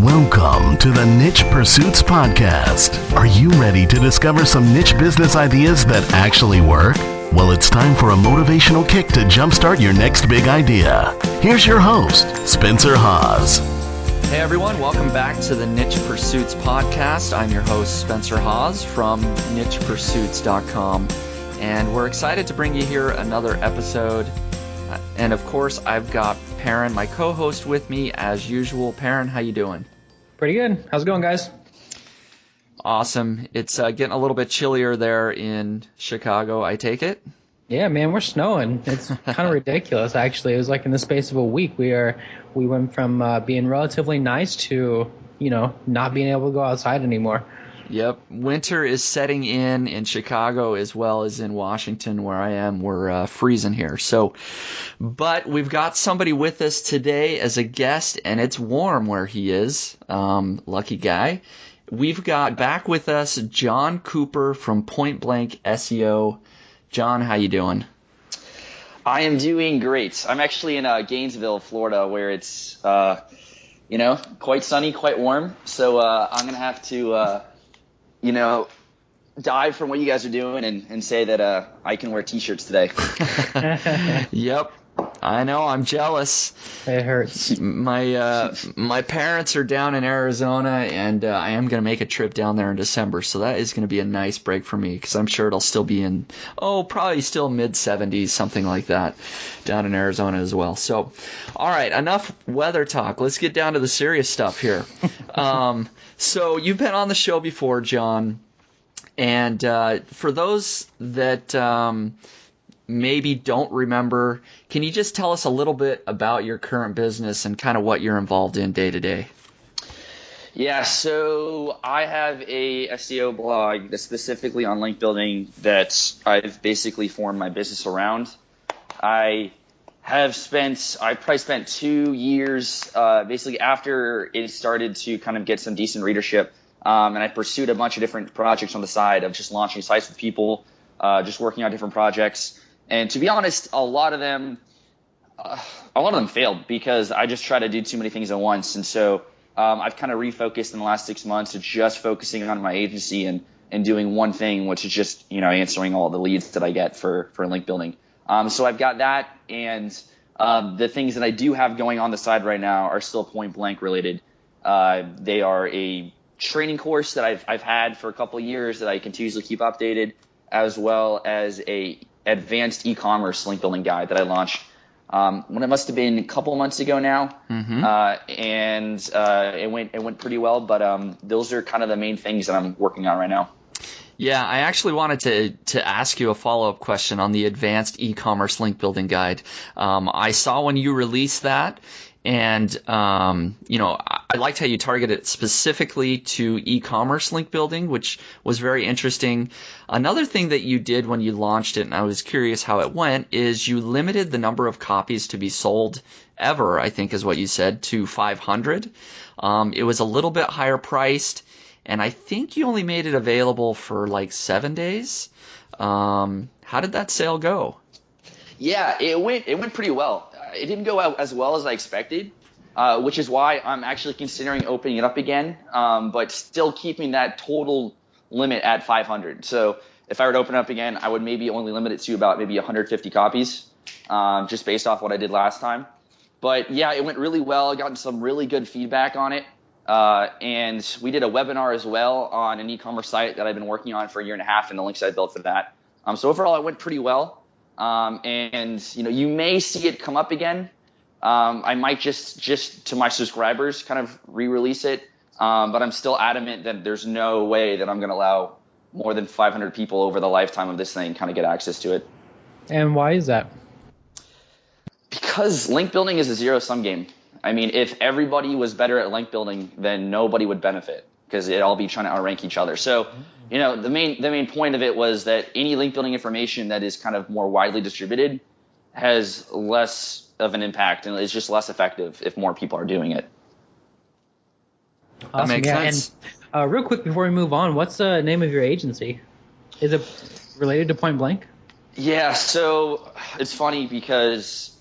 Welcome to the Niche Pursuits Podcast. Are you ready to discover some niche business ideas that actually work? Well, it's time for a motivational kick to jumpstart your next big idea. Here's your host, Spencer Haas. Hey everyone, welcome back to the Niche Pursuits Podcast. I'm your host, Spencer Haas from nichepursuits.com. And we're excited to bring you here another episode. And of course, I've got Perrin, my co-host, with me as usual. Perrin, how you doing? Pretty good. How's it going, guys? Awesome. It's getting a little bit chillier there in Chicago, I take it? Yeah, man, we're snowing. It's kind of ridiculous, actually. It was like in the space of a week. We went from being relatively nice to, not being able to go outside anymore. Yep. Winter is setting in Chicago as well as in Washington where I am. We're freezing here. But we've got somebody with us today as a guest, and it's warm where he is. Lucky guy. We've got back with us Jon Cooper from Point Blank SEO. Jon, how you doing? I am doing great. I'm actually in Gainesville, Florida, where it's quite sunny, quite warm. So I'm gonna have to dive from what you guys are doing and say that I can wear t-shirts today. Yep. I know, I'm jealous. It hurts. My parents are down in Arizona, and I am going to make a trip down there in December, so that is going to be a nice break for me, because I'm sure it'll still be probably still mid-70s, something like that, down in Arizona as well. So, all right, enough weather talk. Let's get down to the serious stuff here. So you've been on the show before, Jon, and for those that maybe don't remember, can you just tell us a little bit about your current business and kind of what you're involved in day to day? Yeah, so I have a SEO blog that's specifically on link building that I've basically formed my business around. I probably spent 2 years basically after it started to kind of get some decent readership, and I pursued a bunch of different projects on the side of just launching sites with people, just working on different projects. And to be honest, a lot of them failed because I just tried to do too many things at once. And so I've kind of refocused in the last 6 months to just focusing on my agency and doing one thing, which is just, answering all the leads that I get for link building. So I've got that, and the things that I do have going on the side right now are still Point Blank related. They are a training course that I've had for a couple of years that I continuously keep updated, as well as a advanced e-commerce link building guide that I launched when it must have been a couple of months ago now. Mm-hmm. And it went pretty well, but those are kind of the main things that I'm working on right now. Yeah, I actually wanted to ask you a follow-up question on the advanced e-commerce link building guide. I saw when you released that, and I liked how you targeted it specifically to e-commerce link building, which was very interesting. Another thing that you did when you launched it, and I was curious how it went, is you limited the number of copies to be sold ever, I think is what you said, to 500. It was a little bit higher priced, and I think you only made it available for like 7 days. How did that sale go? Yeah, it went pretty well. It didn't go out as well as I expected, which is why I'm actually considering opening it up again, but still keeping that total limit at 500. So if I were to open it up again, I would maybe only limit it to about maybe 150 copies, just based off what I did last time. But yeah, it went really well. I got some really good feedback on it. And we did a webinar as well on an e-commerce site that I've been working on for a year and a half, and the links I built for that. So overall, it went pretty well. And you may see it come up again. I might just to my subscribers kind of re-release it. But I'm still adamant that there's no way that I'm going to allow more than 500 people over the lifetime of this thing kind of get access to it. And why is that? Because link building is a zero-sum game. I mean, if everybody was better at link building, then nobody would benefit because it'd all be trying to outrank each other. So, the main point of it was that any link building information that is kind of more widely distributed has less of an impact and is just less effective if more people are doing it. Awesome. That makes sense. And real quick before we move on, what's the name of your agency? Is it related to Point Blank? Yeah, so it's funny because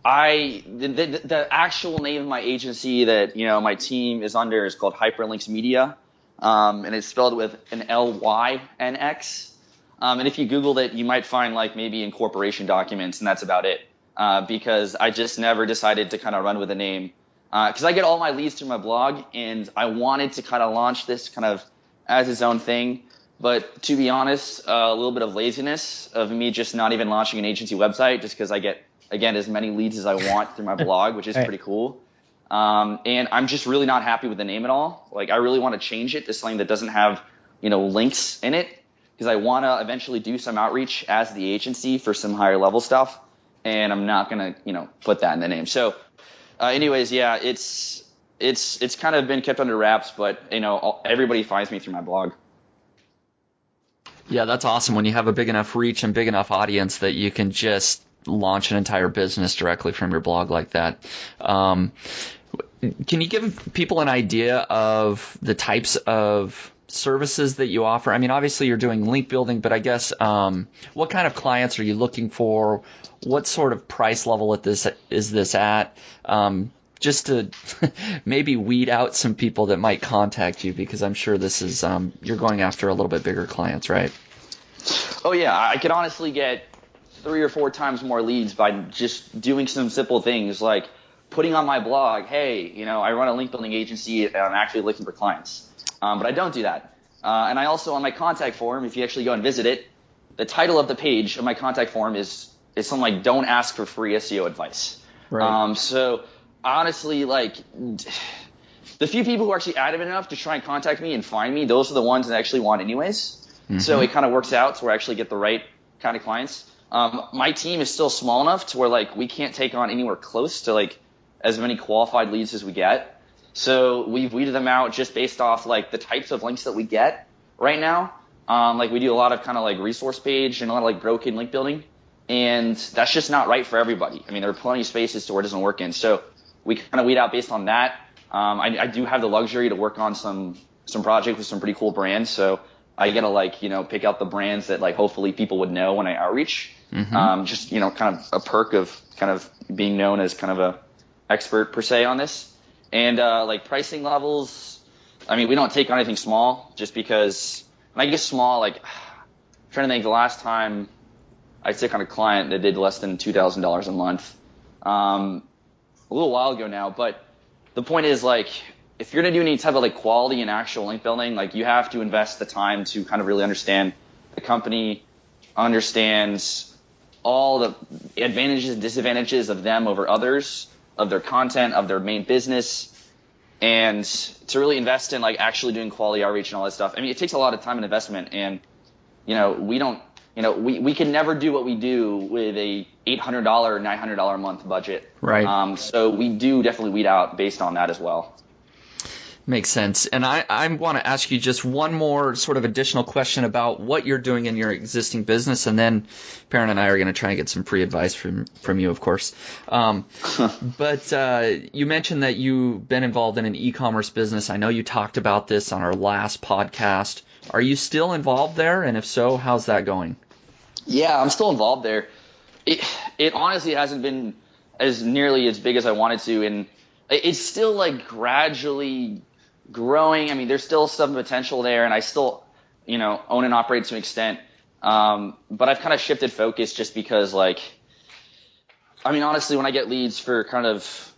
The actual name of my agency that my team is under is called Hyperlinks Media, and it's spelled with an Lynx. And if you Googled it, you might find like maybe incorporation documents, and that's about it. Because I just never decided to kind of run with a name. Because I get all my leads through my blog, and I wanted to kind of launch this kind of as its own thing. But to be honest, a little bit of laziness of me just not even launching an agency website, just because I get, again, as many leads as I want through my blog, which is pretty cool. And I'm just really not happy with the name at all. Like, I really want to change it to something that doesn't have, links in it, because I want to eventually do some outreach as the agency for some higher level stuff. And I'm not going to, put that in the name. So anyways, yeah, it's kind of been kept under wraps, but, everybody finds me through my blog. Yeah, that's awesome when you have a big enough reach and big enough audience that you can just launch an entire business directly from your blog like that. Can you give people an idea of the types of services that you offer? I mean, obviously you're doing link building, but I guess what kind of clients are you looking for? What sort of price level is this at? Just to maybe weed out some people that might contact you, because I'm sure this is you're going after a little bit bigger clients, right? Oh yeah, I could honestly get 3 or 4 times more leads by just doing some simple things like putting on my blog, hey, I run a link building agency and I'm actually looking for clients. But I don't do that. And I also, on my contact form, if you actually go and visit it, the title of the page of my contact form is something like "Don't ask for free SEO advice." Right. So honestly, like, the few people who are actually active enough to try and contact me and find me, those are the ones that I actually want anyways. Mm-hmm. So it kind of works out to where I actually get the right kind of clients. My team is still small enough to where like we can't take on anywhere close to like as many qualified leads as we get. So we've weeded them out just based off like the types of links that we get right now. Like we do a lot of kind of like resource page and a lot of like broken link building, and that's just not right for everybody. I mean, there are plenty of spaces to where it doesn't work in. So we kind of weed out based on that. I do have the luxury to work on some projects with some pretty cool brands. So I get to like, pick out the brands that like hopefully people would know when I outreach. Mm-hmm. Just, kind of a perk of kind of being known as kind of a expert per se on this. And like pricing levels, I mean, we don't take on anything small just because, and I guess small, like I'm trying to think the last time I took on a client that did less than $2,000 a month. A little while ago now, but the point is like if you're going to do any type of like quality and actual link building, like you have to invest the time to kind of really understand the company, understands all the advantages and disadvantages of them over others, of their content, of their main business, and to really invest in like actually doing quality outreach and all that stuff. I mean, it takes a lot of time and investment, and we don't, we can never do what we do with a $800 or $900 a month budget. Right. So we do definitely weed out based on that as well. Makes sense. And I want to ask you just one more sort of additional question about what you're doing in your existing business, and then Perrin and I are going to try and get some free advice from you, of course. But you mentioned that you've been involved in an e-commerce business. I know you talked about this on our last podcast. Are you still involved there? And if so, how's that going? Yeah, I'm still involved there. It honestly hasn't been as nearly as big as I wanted to, and it's still like gradually growing. I mean, there's still some potential there, and I still, own and operate to an extent. But I've kind of shifted focus just because, like, I mean, honestly, when I get leads for kind of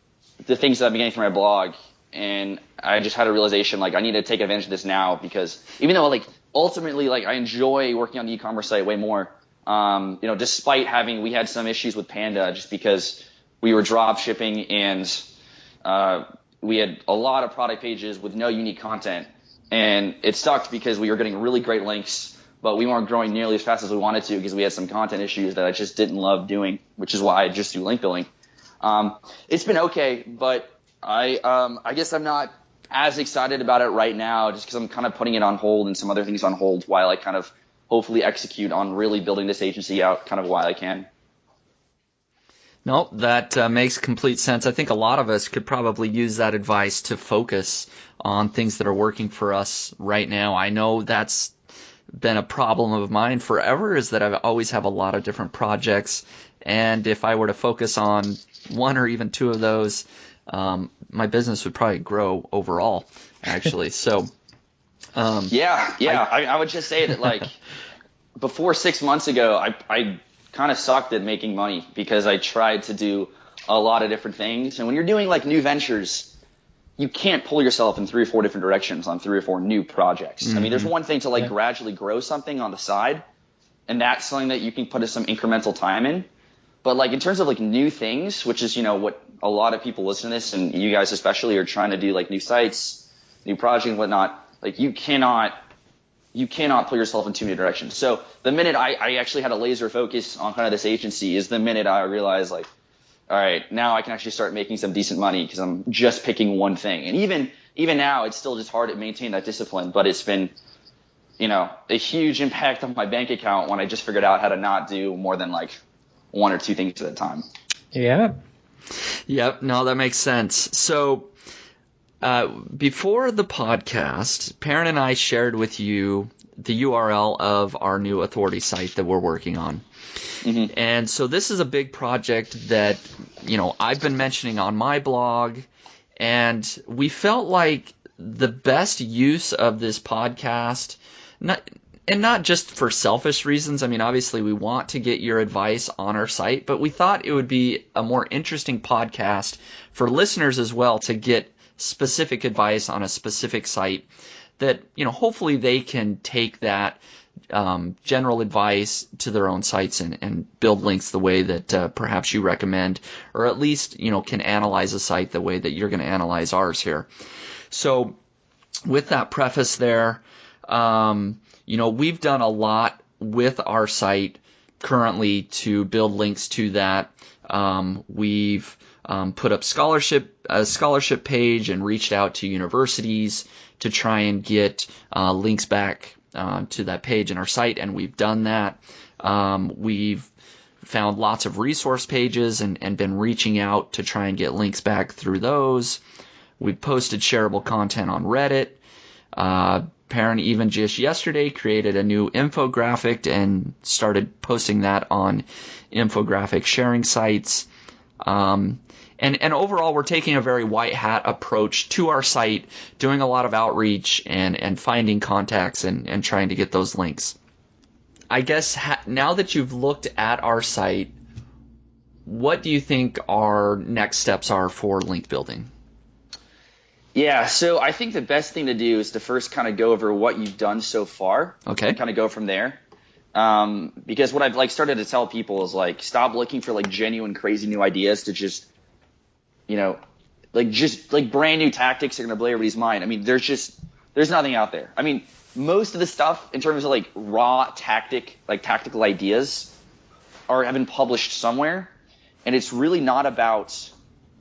the things that I'm getting from my blog, and I just had a realization, like, I need to take advantage of this now, because even though, like, ultimately, like, I enjoy working on the e-commerce site way more, despite we had some issues with Panda just because we were drop shipping and we had a lot of product pages with no unique content, and it sucked because we were getting really great links, but we weren't growing nearly as fast as we wanted to because we had some content issues that I just didn't love doing, which is why I just do link building. It's been okay, but I guess I'm not as excited about it right now just because I'm kind of putting it on hold and some other things on hold while I kind of hopefully execute on really building this agency out kind of while I can. No, that makes complete sense. I think a lot of us could probably use that advice to focus on things that are working for us right now. I know that's been a problem of mine forever is that I always have a lot of different projects, and if I were to focus on one or even two of those, my business would probably grow overall, actually. So, I would just say that, like, before 6 months ago, I kind of sucked at making money because I tried to do a lot of different things. And when you're doing like new ventures, you can't pull yourself in 3 or 4 different directions on 3 or 4 new projects. I mean, there's one thing to like gradually grow something on the side, and that's something that you can put some incremental time in. But like in terms of like new things, which is, you know, what a lot of people listen to this, and you guys especially are trying to do, like new sites, new projects and whatnot, like you cannot pull yourself in too many directions. So the minute I actually had a laser focus on kind of this agency is the minute I realized, like, all right, now I can actually start making some decent money because I'm just picking one thing. And even now, it's still just hard to maintain that discipline, but it's been, you know, a huge impact on my bank account when I just figured out how to not do more than like 1 or 2 things at a time. Yeah. Yep. No, that makes sense. So before the podcast, Perrin and I shared with you the URL of our new authority site that we're working on. Mm-hmm. And so this is a big project that, you know, I've been mentioning on my blog, and we felt like the best use of this podcast, not just for selfish reasons. I mean, obviously we want to get your advice on our site, but we thought it would be a more interesting podcast for listeners as well to get specific advice on a specific site that, you know, hopefully they can take that general advice to their own sites and build links the way that perhaps you recommend, or at least, you know, can analyze a site the way that you're going to analyze ours here. So with that preface there, you know, we've done a lot with our site currently to build links to that. We've put up a scholarship page and reached out to universities to try and get links back to that page in our site, and we've done that. We've found lots of resource pages and been reaching out to try and get links back through those. We've posted shareable content on Reddit. Perrin even just yesterday created a new infographic and started posting that on infographic sharing sites. And overall, we're taking a very white hat approach to our site, doing a lot of outreach and finding contacts and trying to get those links. I guess now that you've looked at our site, what do you think our next steps are for link building? Yeah, so I think the best thing to do is to first kind of go over what you've done so far. Okay. And kind of go from there. Because what I've like started to tell people is like, stop looking for like genuine crazy new ideas to just, you know, like just like brand new tactics that are going to blow everybody's mind. I mean, there's nothing out there. I mean, most of the stuff in terms of like raw tactical ideas have been published somewhere, and it's really not about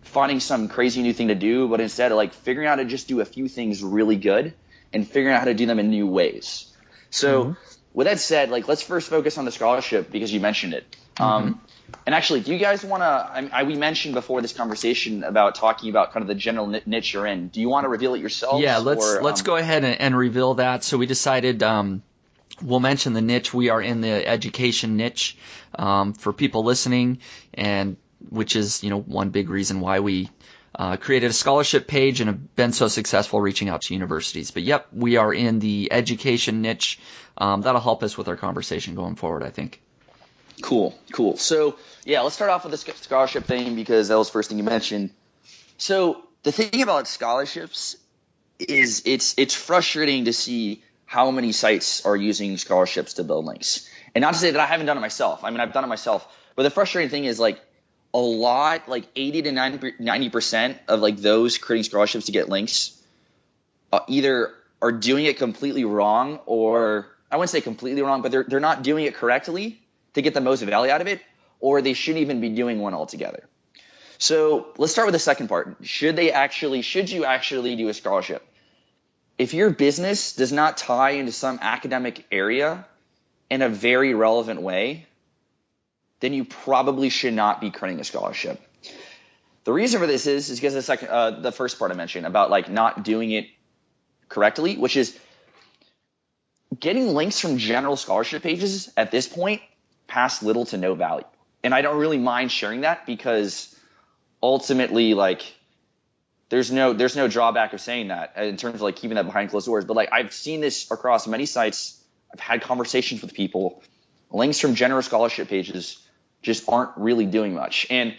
finding some crazy new thing to do, but instead of like figuring out how to just do a few things really good and figuring out how to do them in new ways. So with that said, like, let's first focus on the scholarship because you mentioned it. And actually, do you guys want to, we mentioned before this conversation about talking about kind of the general niche you're in. Do you want to reveal it yourselves? Yeah, let's go ahead and reveal that. So we decided we'll mention the niche. We are in the education niche for people listening, and which is, you know, one big reason why we created a scholarship page and have been so successful reaching out to universities. But yep, we are in the education niche. That'll help us with our conversation going forward, I think. Cool. So yeah, let's start off with the scholarship thing because that was the first thing you mentioned. So the thing about scholarships is it's frustrating to see how many sites are using scholarships to build links. And not to say that I haven't done it myself. I mean, I've done it myself. But the frustrating thing is like a lot, like 80 to 90% of like those creating scholarships to get links either are doing it completely wrong, or I wouldn't say completely wrong, but they're not doing it correctly to get the most value out of it, or they shouldn't even be doing one altogether. So let's start with the second part. Should you actually do a scholarship? If your business does not tie into some academic area in a very relevant way, then you probably should not be creating a scholarship. The reason for this is because the first part I mentioned about like not doing it correctly, which is getting links from general scholarship pages at this point pass little to no value. And I don't really mind sharing that because ultimately, like, there's no drawback of saying that in terms of like keeping that behind closed doors. But like I've seen this across many sites. I've had conversations with people. Links from general scholarship pages just aren't really doing much. And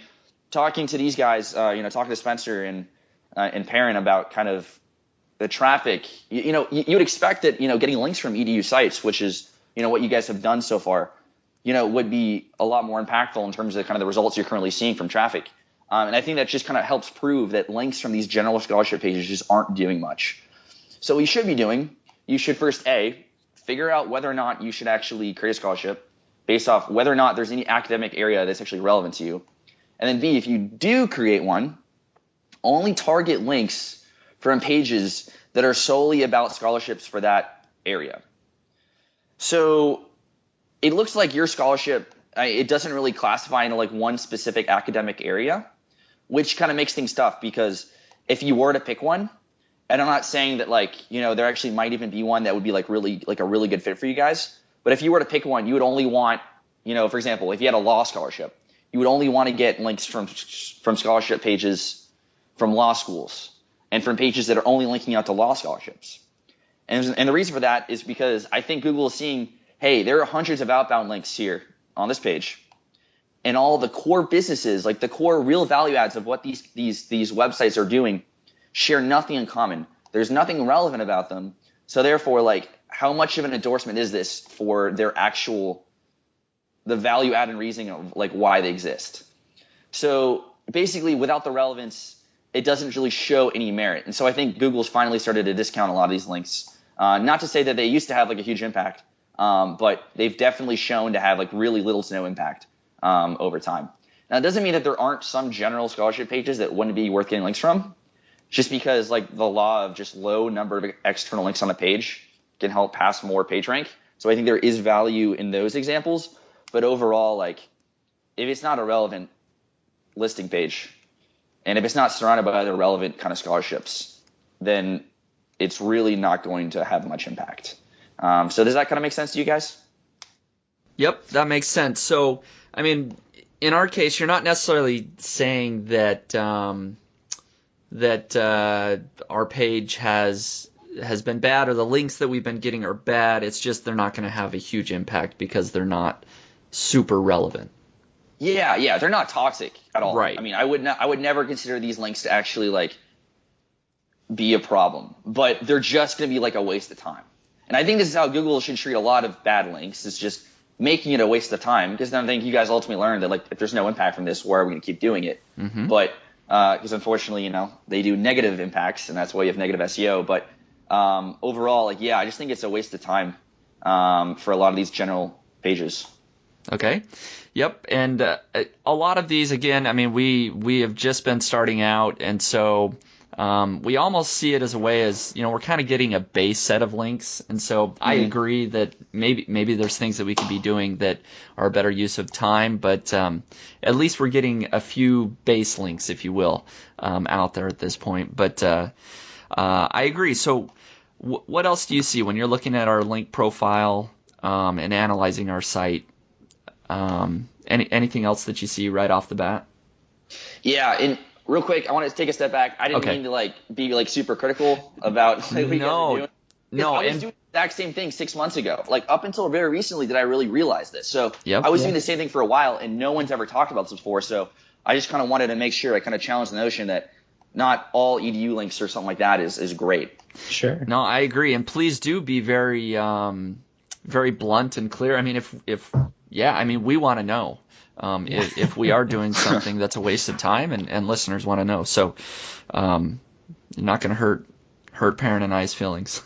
talking to these guys, talking to Spencer and Perrin about kind of the traffic, you would expect that, getting links from EDU sites, which is, what you guys have done so far, would be a lot more impactful in terms of kind of the results you're currently seeing from traffic. And I think that just kind of helps prove that links from these general scholarship pages just aren't doing much. So what you should be doing, you should first, A, figure out whether or not you should actually create a scholarship based off whether or not there's any academic area that's actually relevant to you. And then B, if you do create one, only target links from pages that are solely about scholarships for that area. So it looks like your scholarship, it doesn't really classify into like one specific academic area, which kind of makes things tough because if you were to pick one, and I'm not saying that like, there actually might even be one that would be like really like a really good fit for you guys. But if you were to pick one, you would only want, for example, if you had a law scholarship, you would only want to get links from scholarship pages from law schools and from pages that are only linking out to law scholarships. And the reason for that is because I think Google is seeing, hey, there are hundreds of outbound links here on this page. And all the core businesses, like the core real value adds of what these websites are doing, share nothing in common. There's nothing relevant about them. So therefore, like, how much of an endorsement is this for their the value add and reasoning of like why they exist? So basically, without the relevance, it doesn't really show any merit. And so I think Google's finally started to discount a lot of these links. Not to say that they used to have like a huge impact, but they've definitely shown to have like really little to no impact over time. Now, it doesn't mean that there aren't some general scholarship pages that wouldn't be worth getting links from, just because like the law of just low number of external links on a page can help pass more PageRank. So I think there is value in those examples. But overall, like, if it's not a relevant listing page, and if it's not surrounded by other relevant kind of scholarships, then it's really not going to have much impact. So does that kind of make sense to you guys? Yep, that makes sense. So, I mean, in our case, you're not necessarily saying that our page has been bad or the links that we've been getting are bad. It's just they're not going to have a huge impact because they're not super relevant. Yeah, they're not toxic at all. Right. I mean, I would never consider these links to actually like be a problem, but they're just going to be like a waste of time. And I think this is how Google should treat a lot of bad links, is just making it a waste of time, because then I think you guys ultimately learn that like if there's no impact from this, why are we going to keep doing it? Mm-hmm. But because unfortunately, they do negative impacts, and that's why you have negative SEO. But overall, like, I just think it's a waste of time for a lot of these general pages. Okay. Yep. And a lot of these, again, I mean, we have just been starting out, and so we almost see it as a way as, we're kind of getting a base set of links. And so I agree that maybe there's things that we could be doing that are a better use of time, but at least we're getting a few base links, if you will, out there at this point. But I agree. So what else do you see when you're looking at our link profile and analyzing our site? Anything else that you see right off the bat? Yeah, and real quick, I want to take a step back. I didn't mean to be super critical about what you guys are doing. No, I was doing the exact same thing 6 months ago. Like, up until very recently did I really realize this. So I was doing the same thing for a while, and no one's ever talked about this before. So I just kind of wanted to make sure I kind of challenged the notion that not all EDU links or something like that is great. Sure. No, I agree, and please do be very very blunt and clear. I mean, we want to know if we are doing something that's a waste of time, and listeners want to know. So you're not going to hurt Perrin and I's feelings.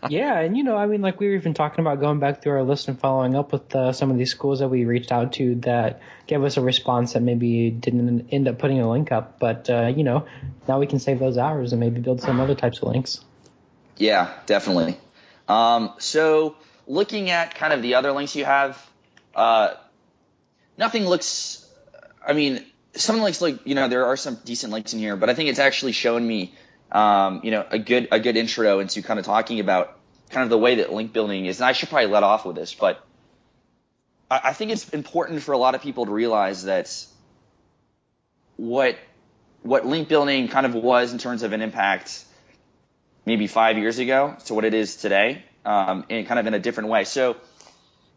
Yeah, and like we were even talking about going back through our list and following up with some of these schools that we reached out to that gave us a response that maybe didn't end up putting a link up, but now we can save those hours and maybe build some other types of links. Yeah, definitely. So looking at kind of the other links you have, nothing looks, some links there are some decent links in here, but I think it's actually shown me, a good intro into kind of talking about kind of the way that link building is, and I should probably let off with this, but I think it's important for a lot of people to realize that what link building kind of was in terms of an impact maybe 5 years ago to what it is today, and kind of in a different way. So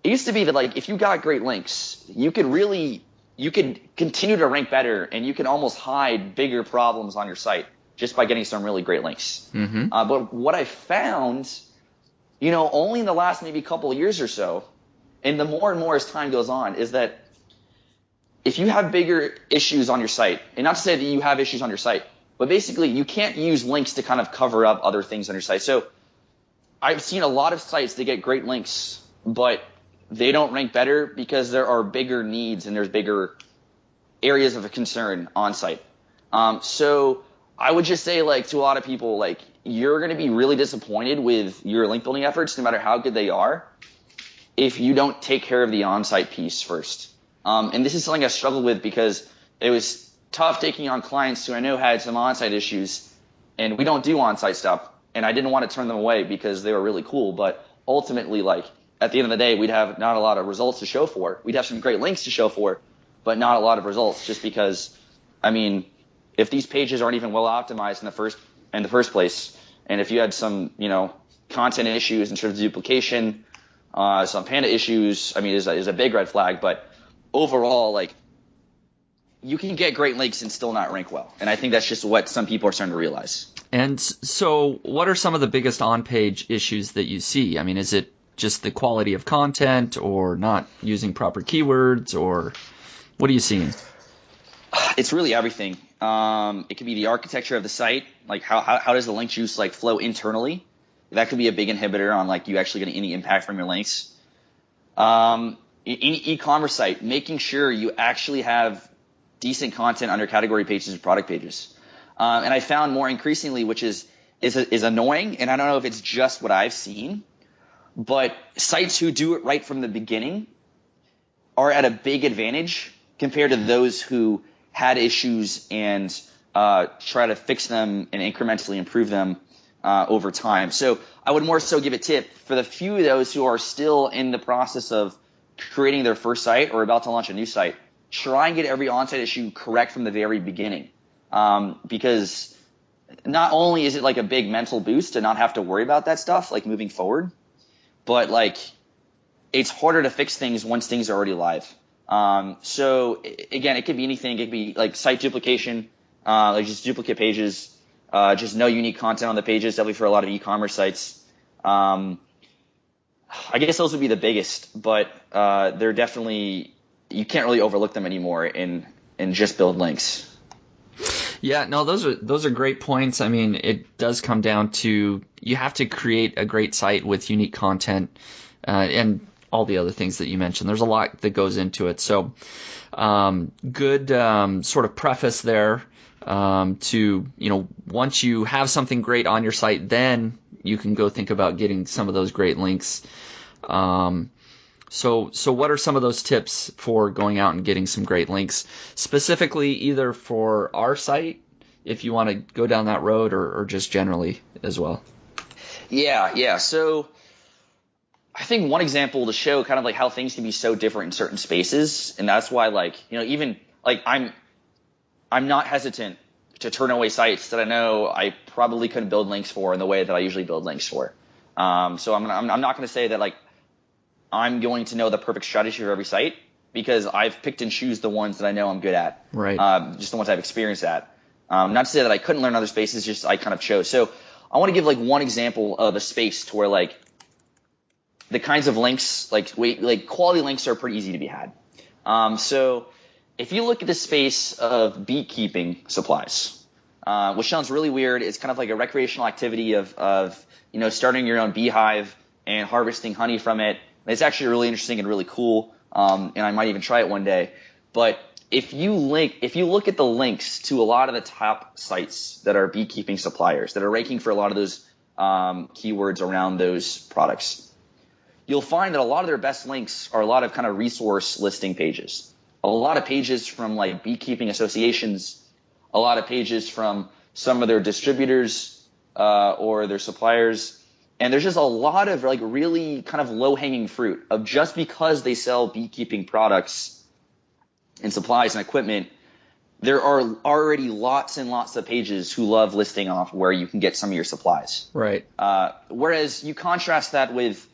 it used to be that like if you got great links, you could continue to rank better, and you can almost hide bigger problems on your site just by getting some really great links. Mm-hmm. But what I found, only in the last maybe couple of years or so, and the more and more as time goes on, is that if you have bigger issues on your site, and not to say that you have issues on your site, but basically you can't use links to kind of cover up other things on your site. So I've seen a lot of sites that get great links, but they don't rank better because there are bigger needs and there's bigger areas of concern on site. So I would just say, like, to a lot of people, like, you're going to be really disappointed with your link building efforts, no matter how good they are, if you don't take care of the on-site piece first. And this is something I struggled with because it was tough taking on clients who I know had some on-site issues, and we don't do on-site stuff, and I didn't want to turn them away because they were really cool. But ultimately, like, at the end of the day, we'd have not a lot of results to show for. We'd have some great links to show for, but not a lot of results, just because, I mean, if these pages aren't even well optimized in the first place, and if you had some, content issues in terms of duplication, some Panda issues, I mean, is a big red flag. But overall, like, you can get great links and still not rank well. And I think that's just what some people are starting to realize. And so what are some of the biggest on-page issues that you see? I mean, is it just the quality of content, or not using proper keywords, or what are you seeing? It's really everything. It could be the architecture of the site, like how does the link juice like flow internally? That could be a big inhibitor on like you actually getting any impact from your links. In e-commerce site, making sure you actually have decent content under category pages and product pages. And I found more increasingly, which is annoying, and I don't know if it's just what I've seen, but sites who do it right from the beginning are at a big advantage compared to those who had issues and try to fix them and incrementally improve them over time. So I would more so give a tip for the few of those who are still in the process of creating their first site or about to launch a new site, try and get every on-site issue correct from the very beginning. Because not only is it like a big mental boost to not have to worry about that stuff, like moving forward, but like it's harder to fix things once things are already live. So again, it could be anything. It could be like site duplication, like just duplicate pages, just no unique content on the pages, definitely for a lot of e-commerce sites. I guess those would be the biggest, but they're definitely, you can't really overlook them anymore and just build links. Yeah, no, those are great points. I mean, it does come down to you have to create a great site with unique content and all the other things that you mentioned. There's a lot that goes into it. So good sort of preface there to, once you have something great on your site, then you can go think about getting some of those great links. So what are some of those tips for going out and getting some great links, specifically either for our site, if you want to go down that road, or just generally as well? Yeah. So I think one example to show kind of like how things can be so different in certain spaces, and that's why even like I'm not hesitant to turn away sites that I know I probably couldn't build links for in the way that I usually build links for. So I'm not going to say that like I'm going to know the perfect strategy for every site, because I've picked and choose the ones that I know I'm good at. Right. Just the ones I've experienced at. Not to say that I couldn't learn other spaces, just I kind of chose. So I want to give like one example of a space to where like the kinds of links, like quality links are pretty easy to be had. So if you look at the space of beekeeping supplies, which sounds really weird, it's kind of like a recreational activity of starting your own beehive and harvesting honey from it. It's actually really interesting and really cool, and I might even try it one day. But if you look at the links to a lot of the top sites that are beekeeping suppliers that are ranking for a lot of those keywords around those products, you'll find that a lot of their best links are a lot of kind of resource listing pages, a lot of pages from like beekeeping associations, a lot of pages from some of their distributors or their suppliers, And there's just a lot of like really kind of low hanging fruit of just because they sell beekeeping products and supplies and equipment, there are already lots and lots of pages who love listing off where you can get some of your supplies. Right. Whereas you contrast that with,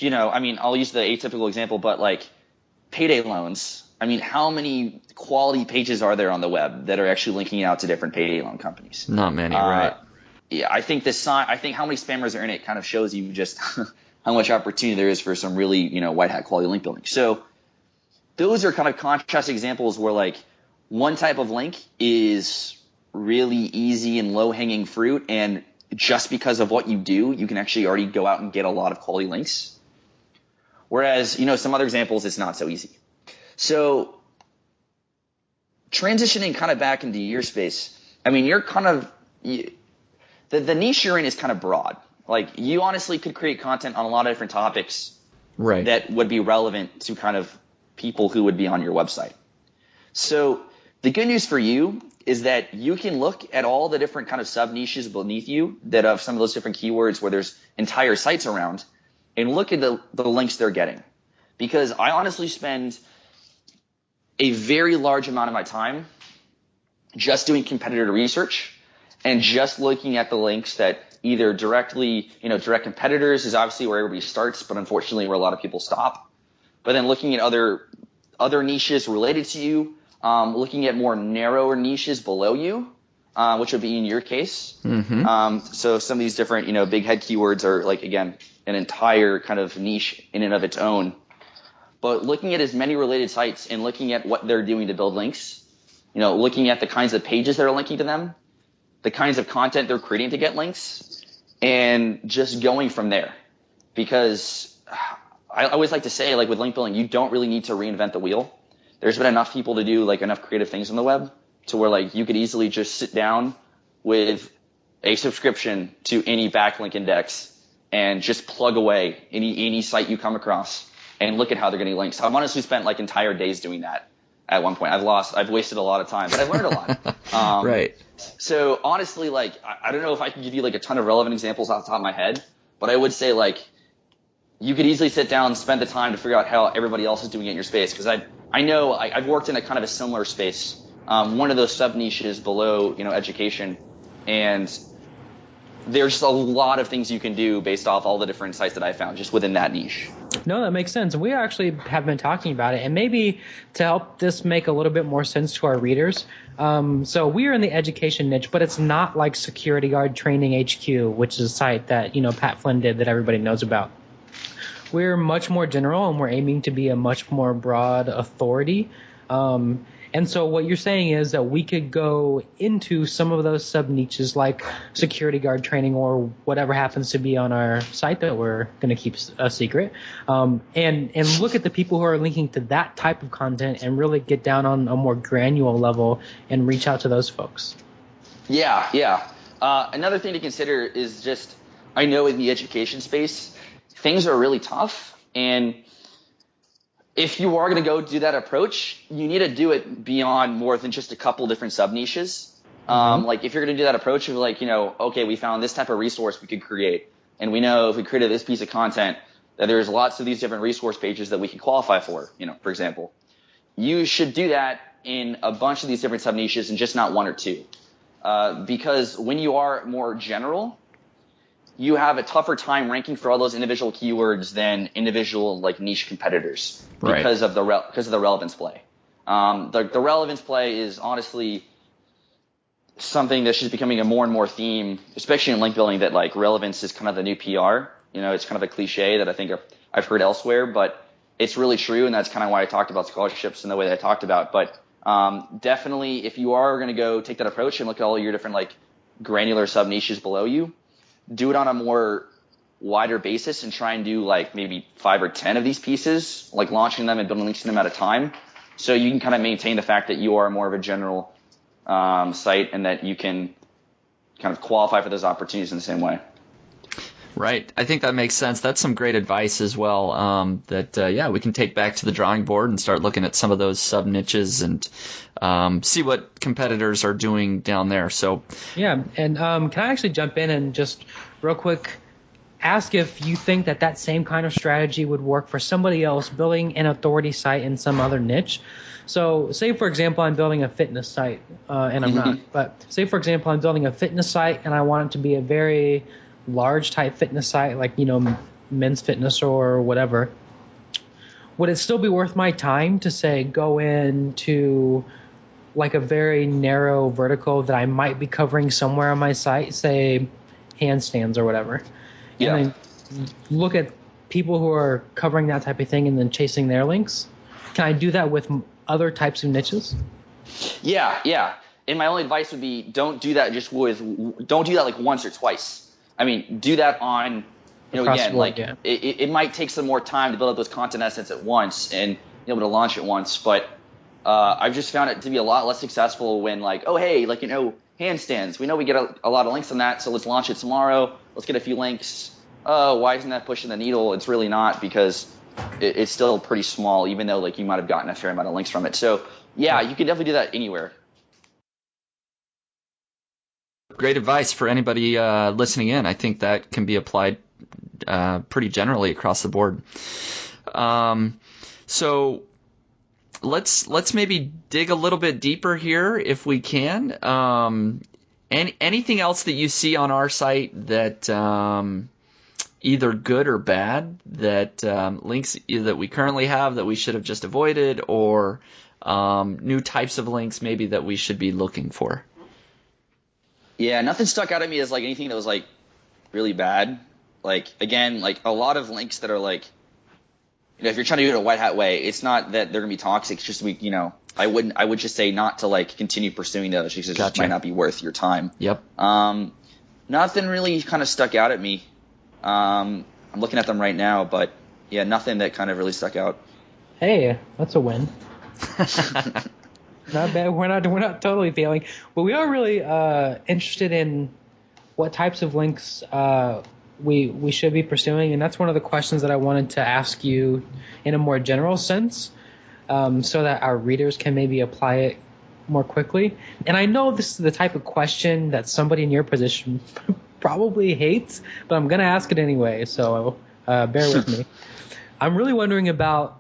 I mean, I'll use the atypical example, but like payday loans. I mean, how many quality pages are there on the web that are actually linking out to different payday loan companies? Not many, right? Yeah, I think how many spammers are in it kind of shows you just how much opportunity there is for some really, white hat quality link building. So those are kind of contrast examples where like one type of link is really easy and low hanging fruit, and just because of what you do, you can actually already go out and get a lot of quality links. Whereas, some other examples, it's not so easy. So transitioning kind of back into your space, I mean, you're kind of the niche you're in is kind of broad. Like you honestly could create content on a lot of different topics, right, that would be relevant to kind of people who would be on your website. So the good news for you is that you can look at all the different kind of sub niches beneath you that have some of those different keywords where there's entire sites around, and look at the links they're getting. Because I honestly spend a very large amount of my time just doing competitor research and just looking at the links that either directly, direct competitors is obviously where everybody starts, but unfortunately where a lot of people stop. But then looking at other niches related to you, looking at more narrower niches below you, which would be in your case. Mm-hmm. So some of these different, big head keywords are like, again, an entire kind of niche in and of its own. But looking at as many related sites and looking at what they're doing to build links, looking at the kinds of pages that are linking to them, the kinds of content they're creating to get links, and just going from there. Because I always like to say, like with link building, you don't really need to reinvent the wheel. There's been enough people to do like enough creative things on the web to where like you could easily just sit down with a subscription to any backlink index and just plug away any site you come across and look at how they're getting links. I've honestly spent like entire days doing that at one point. I've wasted a lot of time, but I've learned a lot. Right. So honestly, like, I don't know if I can give you like a ton of relevant examples off the top of my head, but I would say like you could easily sit down and spend the time to figure out how everybody else is doing it in your space. Because I know I've worked in a kind of a similar space, one of those sub niches below, education, and there's a lot of things you can do based off all the different sites that I found just within that niche. No, that makes sense. We actually have been talking about it, and maybe to help this make a little bit more sense to our readers. So we are in the education niche, but it's not like Security Guard Training HQ, which is a site that, Pat Flynn did that everybody knows about. We're much more general, and we're aiming to be a much more broad authority. And so what you're saying is that we could go into some of those sub niches like security guard training or whatever happens to be on our site that we're going to keep a secret, and look at the people who are linking to that type of content and really get down on a more granular level and reach out to those folks. Yeah. Another thing to consider is just, I know in the education space, things are really tough, and if you are going to go do that approach, you need to do it beyond more than just a couple different sub niches. Like if you're going to do that approach of like, okay, we found this type of resource we could create, and we know if we created this piece of content that there's lots of these different resource pages that we could qualify for, for example. You should do that in a bunch of these different sub niches and just not one or two. Because when you are more general, you have a tougher time ranking for all those individual keywords than individual like niche competitors because of the relevance play. The relevance play is honestly something that's just becoming a more and more theme, especially in link building, that like relevance is kind of the new PR. It's kind of a cliche that I think I've heard elsewhere, but it's really true, and that's kind of why I talked about scholarships in the way that I talked about. But definitely, if you are going to go take that approach and look at all your different like granular sub niches below you, do it on a more wider basis and try and do like maybe 5 or 10 of these pieces, like launching them and building links to them at a time. So you can kind of maintain the fact that you are more of a general site and that you can kind of qualify for those opportunities in the same way. Right. I think that makes sense. That's some great advice as well, that we can take back to the drawing board and start looking at some of those sub niches and see what competitors are doing down there. So yeah, and can I actually jump in and just real quick ask if you think that same kind of strategy would work for somebody else building an authority site in some other niche. So say, for example, I'm building a fitness site, and I'm not, but say, for example, I'm building a fitness site and I want it to be a very large type fitness site, like, men's fitness or whatever. Would it still be worth my time to, say, go into like a very narrow vertical that I might be covering somewhere on my site, say handstands or whatever? Yeah. And then look at people who are covering that type of thing and then chasing their links? Can I do that with other types of niches? Yeah. And my only advice would be don't do that like once or twice. I mean, do that on, it might take some more time to build up those content assets at once and be able to launch it once. But I've just found it to be a lot less successful when handstands. We know we get a lot of links on that, so let's launch it tomorrow. Let's get a few links. Why isn't that pushing the needle? It's really not, because it's still pretty small, even though you might have gotten a fair amount of links from it. So yeah, you can definitely do that anywhere. Great advice for anybody listening in. I think that can be applied pretty generally across the board. So let's maybe dig a little bit deeper here if we can. Anything else that you see on our site that either good or bad, that links that we currently have that we should have just avoided, or new types of links maybe that we should be looking for? Yeah, nothing stuck out at me as anything that was really bad. A lot of links that are if you're trying to do it a white hat way, it's not that they're gonna be toxic. It's just I would just say not to continue pursuing those, because it just might not be worth your time. Yep. Nothing really kind of stuck out at me. I'm looking at them right now, but yeah, nothing that kind of really stuck out. Hey, that's a win. Not bad. We're not totally failing, but we are really interested in what types of links we should be pursuing, and that's one of the questions that I wanted to ask you in a more general sense, so that our readers can maybe apply it more quickly. And I know this is the type of question that somebody in your position probably hates, but I'm going to ask it anyway, so bear with me. I'm really wondering about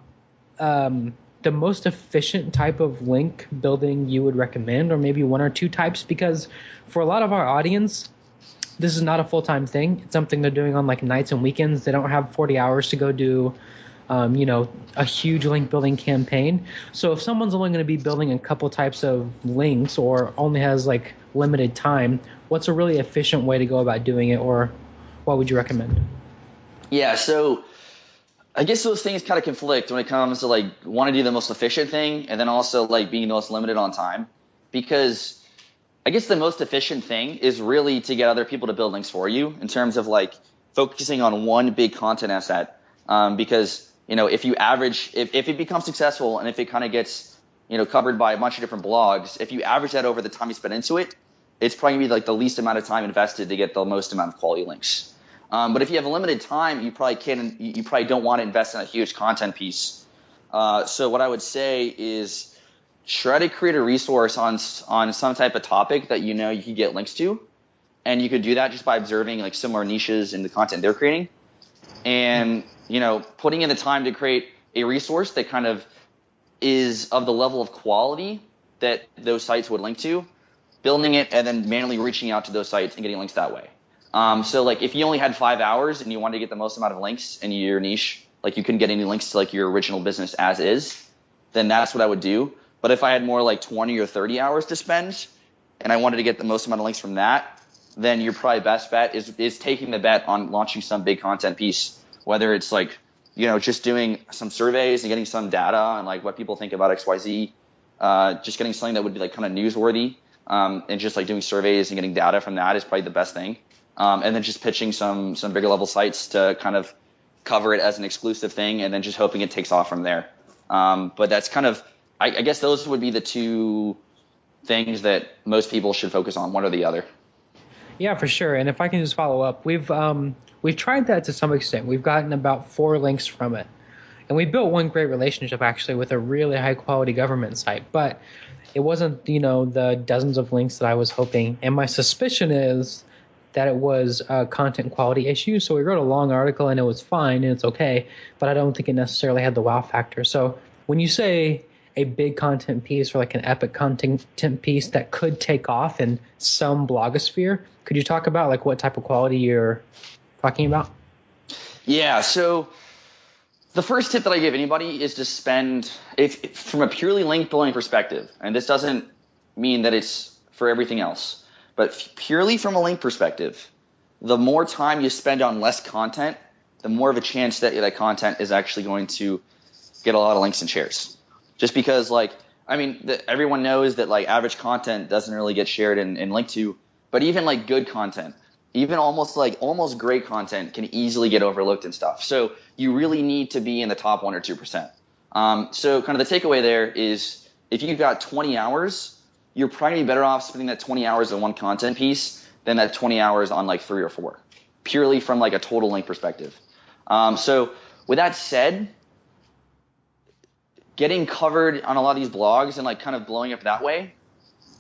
the most efficient type of link building you would recommend, or maybe one or two types, because for a lot of our audience, this is not a full-time thing. It's something they're doing on nights and weekends. They don't have 40 hours to go do a huge link building campaign. So if someone's only going to be building a couple types of links, or only has limited time, what's a really efficient way to go about doing it, or what would you recommend? Yeah, so I guess those things kind of conflict when it comes to want to do the most efficient thing, and then also being the most limited on time, because I guess the most efficient thing is really to get other people to build links for you, in terms of focusing on one big content asset. Because if you average, if it becomes successful and if it kind of gets covered by a bunch of different blogs, if you average that over the time you spend into it, it's probably gonna be the least amount of time invested to get the most amount of quality links. But if you have a limited time, you probably don't want to invest in a huge content piece. So what I would say is try to create a resource on some type of topic that you can get links to, and you could do that just by observing similar niches in the content they're creating, and putting in the time to create a resource that kind of is of the level of quality that those sites would link to, building it, and then manually reaching out to those sites and getting links that way. So if you only had 5 hours and you wanted to get the most amount of links in your niche, you couldn't get any links to your original business as is, then that's what I would do. But if I had more 20 or 30 hours to spend and I wanted to get the most amount of links from that, then your probably best bet is taking the bet on launching some big content piece, whether it's just doing some surveys and getting some data on what people think about XYZ, just getting something that would be kind of newsworthy, and just doing surveys and getting data from that is probably the best thing. And then just pitching some bigger level sites to kind of cover it as an exclusive thing, and then just hoping it takes off from there. But that's kind of, I guess those would be the two things that most people should focus on, one or the other. Yeah, for sure. And if I can just follow up, we've tried that to some extent. We've gotten about 4 links from it. And we built one great relationship actually with a really high quality government site, but it wasn't, the dozens of links that I was hoping. And my suspicion is that it was a content quality issue. So we wrote a long article and it was fine and it's okay, but I don't think it necessarily had the wow factor. So when you say a big content piece or like an epic content piece that could take off in some blogosphere, could you talk about like what type of quality you're talking about? Yeah, so the first tip that I give anybody is to spend, if from a purely link building perspective, and this doesn't mean that it's for everything else, but purely from a link perspective, the more time you spend on less content, the more of a chance that that content is actually going to get a lot of links and shares. Just because, like, I mean, everyone knows that like average content doesn't really get shared and linked to, but even like good content, even almost great content can easily get overlooked and stuff. So you really need to be in the top 1 or 2%. So kind of the takeaway there is if you've got 20 hours, you're probably better off spending that 20 hours on one content piece than that 20 hours on like 3 or 4, purely from like a total link perspective. So with that said, getting covered on a lot of these blogs and like kind of blowing up that way,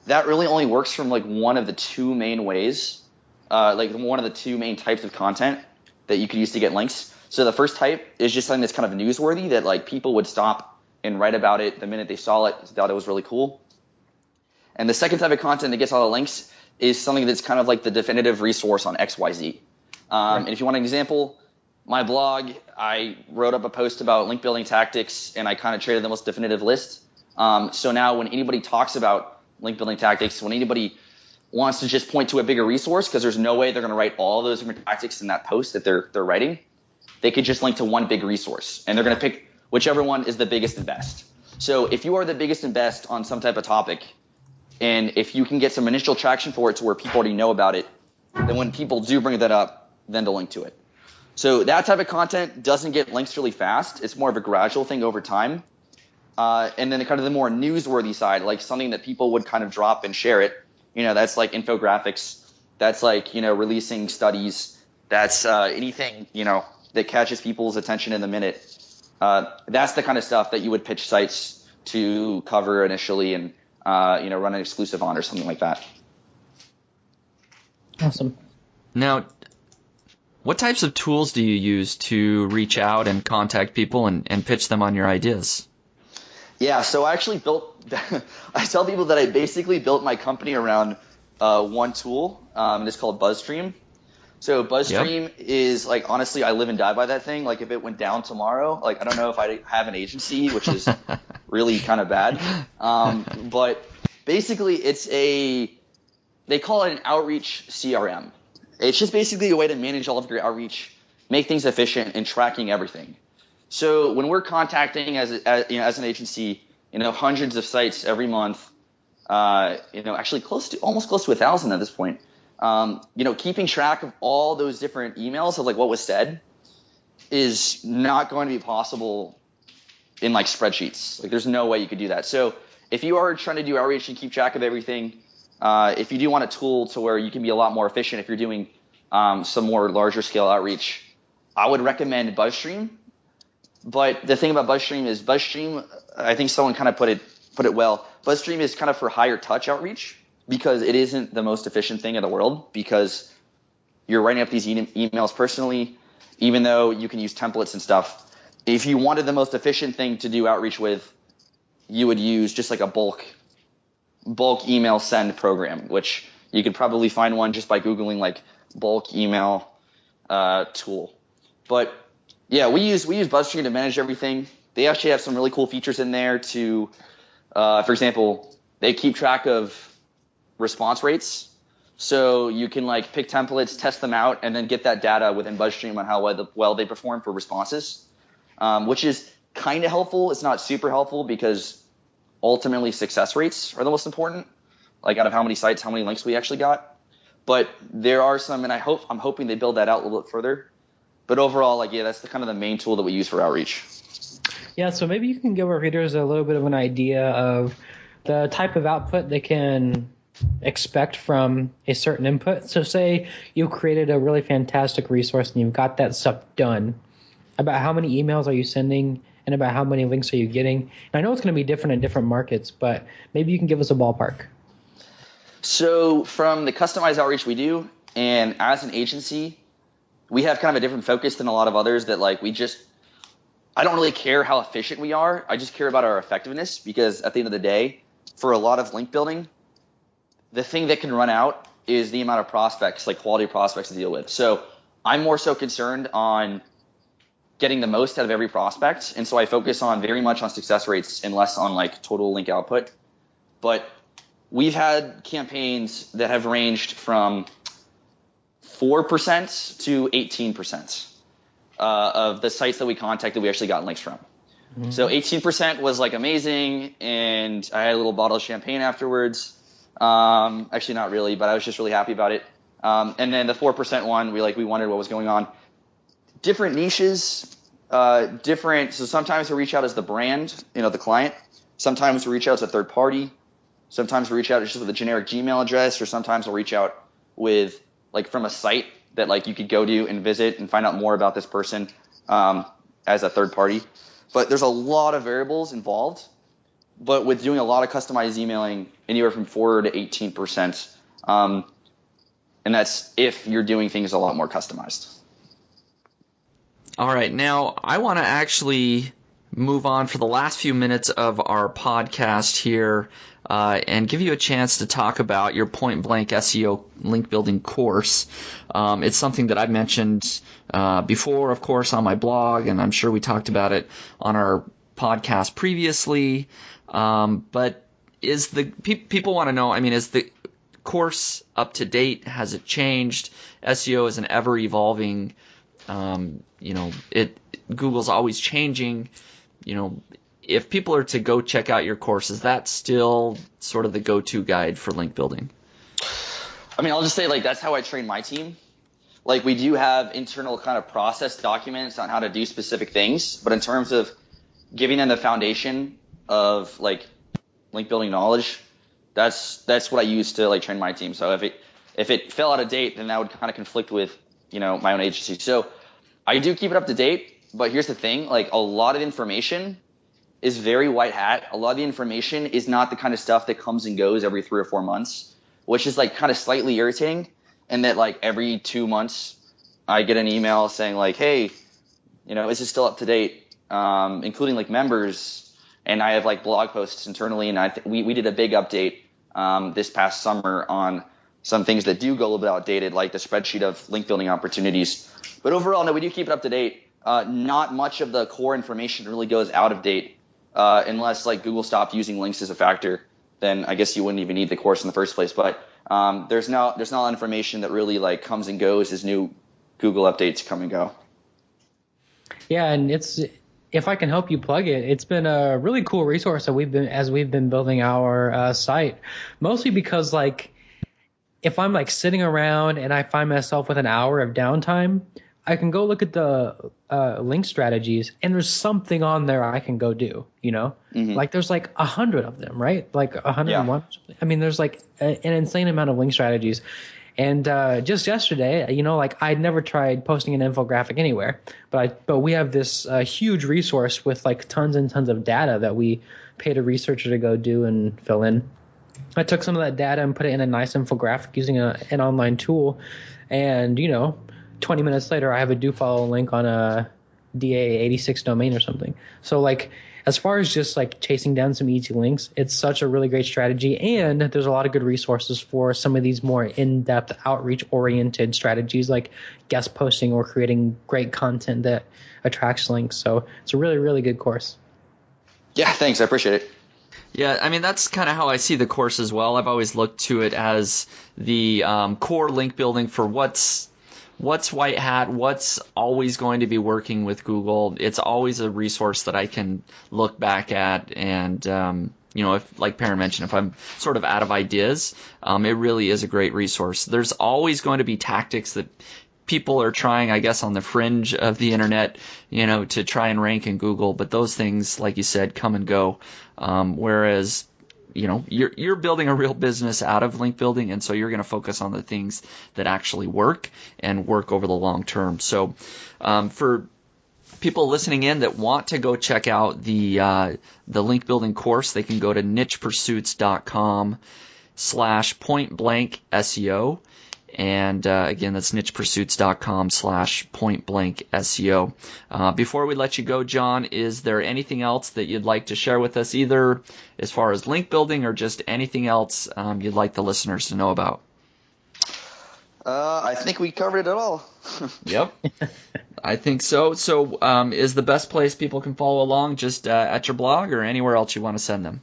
that really only works from like one of the two main ways, like one of the two main types of content that you could use to get links. So the first type is just something that's kind of newsworthy that like people would stop and write about it the minute they saw it, thought it was really cool. And the second type of content that gets all the links is something that's kind of like the definitive resource on XYZ. Right. And if you want an example, my blog, I wrote up a post about link building tactics and I kind of created the most definitive list. So now when anybody talks about link building tactics, when anybody wants to just point to a bigger resource, because there's no way they're going to write all those different tactics in that post that they're writing, they could just link to one big resource and they're going to pick whichever one is the biggest and best. So if you are the biggest and best on some type of topic, and if you can get some initial traction for it to where people already know about it, then when people do bring that up, then to link to it. So that type of content doesn't get links really fast. It's more of a gradual thing over time. And then kind of the more newsworthy side, like something that people would kind of drop and share it. You know, that's like infographics. That's like, you know, releasing studies. That's anything, you know, that catches people's attention in the minute. That's the kind of stuff that you would pitch sites to cover initially and, you know, run an exclusive on or something like that. Awesome. Now, what types of tools do you use to reach out and contact people and pitch them on your ideas? Yeah, so I actually I tell people that I basically built my company around one tool, and it's called BuzzStream. So BuzzStream is like, honestly, I live and die by that thing. Like if it went down tomorrow, like I don't know if I have an agency, which is really kind of bad. But basically they call it an outreach CRM. It's just basically a way to manage all of your outreach, make things efficient, and tracking everything. So when we're contacting as an agency, you know, hundreds of sites every month, you know, actually almost close to 1,000 at this point. You know, keeping track of all those different emails of like what was said is not going to be possible in like spreadsheets. Like there's no way you could do that. So if you are trying to do outreach and keep track of everything, if you do want a tool to where you can be a lot more efficient if you're doing some more larger scale outreach, I would recommend BuzzStream. But the thing about BuzzStream is I think someone kind of put it well. BuzzStream is kind of for higher touch outreach because it isn't the most efficient thing in the world because you're writing up these emails personally, even though you can use templates and stuff. If you wanted the most efficient thing to do outreach with, you would use just like a bulk email send program, which you could probably find one just by Googling like bulk email tool. But yeah, we use BuzzStream to manage everything. They actually have some really cool features in there to, for example, they keep track of response rates. So you can like pick templates, test them out, and then get that data within BuzzStream on how well they perform for responses, which is kind of helpful. It's not super helpful because ultimately success rates are the most important, like out of how many sites, how many links we actually got. But there are some, and I'm hoping they build that out a little bit further. But overall, like, yeah, that's the kind of the main tool that we use for outreach. Yeah, so maybe you can give our readers a little bit of an idea of the type of output they can expect from a certain input. So say you created a really fantastic resource and you've got that stuff done. About how many emails are you sending and about how many links are you getting? And I know it's going to be different in different markets, but maybe you can give us a ballpark. So from the customized outreach we do, And as an agency, we have kind of a different focus than a lot of others that like I don't really care how efficient we are. I just care about our effectiveness, because at the end of the day, for a lot of link building, the thing that can run out is the amount of prospects, like quality prospects to deal with. So I'm more so concerned on getting the most out of every prospect. And so I focus on very much on success rates and less on like total link output. But we've had campaigns that have ranged from 4% to 18% of the sites that we contacted, we actually got links from. Mm-hmm. So 18% was like amazing, and I had a little bottle of champagne afterwards. Actually, not really, but I was just really happy about it. And then the 4% one, we wondered what was going on. Different niches, different. So sometimes we reach out as the brand, the client. Sometimes we reach out as a third party. Sometimes we reach out just with a generic Gmail address, or sometimes we'll reach out with like from a site that like you could go to and visit and find out more about this person as a third party. But there's a lot of variables involved. But with doing a lot of customized emailing, anywhere from 4 to 18%, and that's if you're doing things a lot more customized. All right, now I want to actually move on for the last few minutes of our podcast here and give you a chance to talk about your Point Blank SEO link building course. It's something that I've mentioned before, of course, on my blog, and I'm sure we talked about it on our podcast previously. But people want to know, is the course up to date? Has it changed? SEO is an ever evolving, Google's always changing. If people are to go check out your course, is that still sort of the go-to guide for link building? I'll just say that's how I train my team. We do have internal kind of process documents on how to do specific things, but in terms of giving them the foundation of link building knowledge, that's what I use to train my team. So if it fell out of date, then that would kind of conflict with my own agency. So I do keep it up to date, but here's the thing: a lot of information is very white hat. A lot of the information is not the kind of stuff that comes and goes every 3 or 4 months, which is kind of slightly irritating. And that every 2 months I get an email saying hey, is this still up to date? Including members, and I have blog posts internally, and we did a big update this past summer on some things that do go a little bit outdated, like the spreadsheet of link building opportunities. But overall, no, we do keep it up to date. Not much of the core information really goes out of date unless Google stopped using links as a factor. Then I guess you wouldn't even need the course in the first place. But there's not a lot of information that really comes and goes as new Google updates come and go. Yeah, and if I can help you plug it, it's been a really cool resource that we've been building our site, mostly because if I'm sitting around and I find myself with an hour of downtime, I can go look at the link strategies, and there's something on there I can go do, Mm-hmm. There's 100 of them, right? 101. Yeah. There's an insane amount of link strategies. And just yesterday, I'd never tried posting an infographic anywhere, but we have this huge resource with tons and tons of data that we paid a researcher to go do and fill in. I took some of that data and put it in a nice infographic using an online tool, and 20 minutes later, I have a do follow link on a DA86 domain or something. So as far as just chasing down some easy links, it's such a really great strategy. And there's a lot of good resources for some of these more in-depth outreach oriented strategies, like guest posting or creating great content that attracts links. So it's a really, really good course. Yeah, thanks. I appreciate it. Yeah, that's kind of how I see the course as well. I've always looked to it as the core link building for what's white hat, what's always going to be working with Google. It's always a resource that I can look back at, and if, like Perrin mentioned, if I'm sort of out of ideas, it really is a great resource. There's always going to be tactics that people are trying, I guess, on the fringe of the internet, to try and rank in Google, but those things, like you said, come and go. Whereas you're building a real business out of link building, and so you're going to focus on the things that actually work and work over the long term. So for people listening in that want to go check out the link building course, they can go to nichepursuits.com/pointblank SEO. And again, that's nichepursuits.com/point-blank-SEO. Before we let you go, Jon, is there anything else that you'd like to share with us, either as far as link building or just anything else you'd like the listeners to know about? I think we covered it all. Yep, I think so. So is the best place people can follow along just at your blog, or anywhere else you want to send them?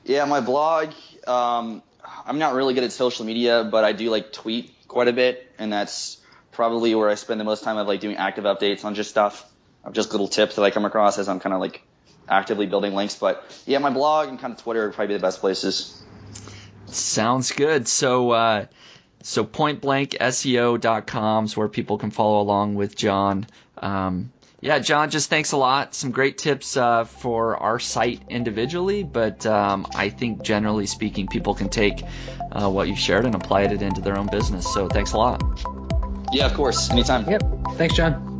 Yeah, my blog, I'm not really good at social media, but I do like tweet quite a bit, and that's probably where I spend the most time of like doing active updates on just stuff, of just little tips that I come across as I'm kind of like actively building links. But yeah, my blog and kind of Twitter would probably be the best places. Sounds good. So pointblankseo.com is where people can follow along with Jon. Yeah, Jon, just thanks a lot. Some great tips for our site individually, but I think generally speaking, people can take what you've shared and apply it into their own business. So thanks a lot. Yeah, of course. Anytime. Yep. Thanks, Jon.